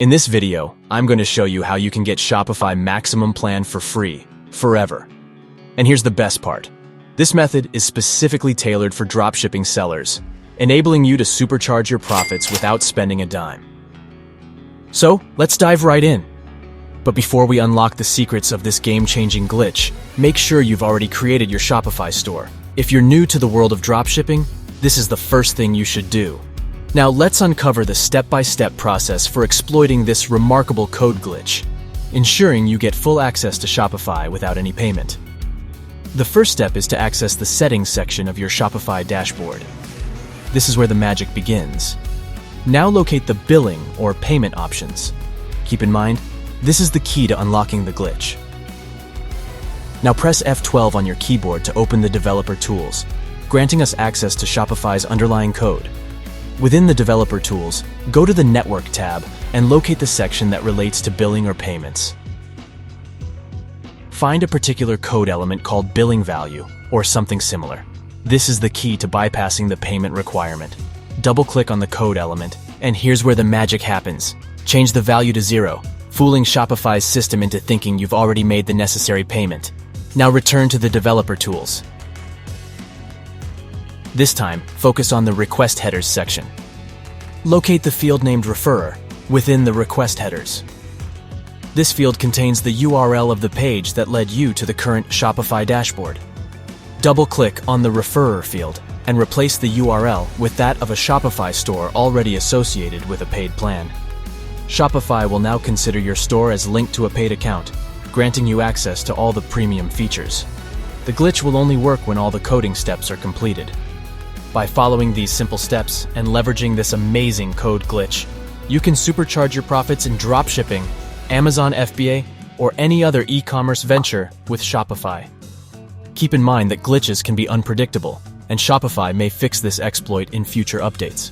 In this video, I'm going to show you how you can get Shopify Maximum Plan for free, forever. And here's the best part. This method is specifically tailored for dropshipping sellers, enabling you to supercharge your profits without spending a dime. So, let's dive right in. But before we unlock the secrets of this game-changing glitch, make sure you've already created your Shopify store. If you're new to the world of dropshipping, this is the first thing you should do. Now let's uncover the step-by-step process for exploiting this remarkable code glitch, ensuring you get full access to Shopify without any payment. The first step is to access the settings section of your Shopify dashboard. This is where the magic begins. Now locate the billing or payment options. Keep in mind, this is the key to unlocking the glitch. Now press F12 on your keyboard to open the developer tools, granting us access to Shopify's underlying code. Within the Developer Tools, go to the Network tab and locate the section that relates to billing or payments. Find a particular code element called billing value or something similar. This is the key to bypassing the payment requirement. Double-click on the code element, and here's where the magic happens. Change the value to 0, fooling Shopify's system into thinking you've already made the necessary payment. Now return to the Developer Tools. This time, focus on the Request Headers section. Locate the field named Referrer within the request headers. This field contains the URL of the page that led you to the current Shopify dashboard. Double-click on the Referrer field and replace the URL with that of a Shopify store already associated with a paid plan. Shopify will now consider your store as linked to a paid account, granting you access to all the premium features. The glitch will only work when all the coding steps are completed. By following these simple steps and leveraging this amazing code glitch, you can supercharge your profits in dropshipping, Amazon FBA, or any other e-commerce venture with Shopify. Keep in mind that glitches can be unpredictable, and Shopify may fix this exploit in future updates.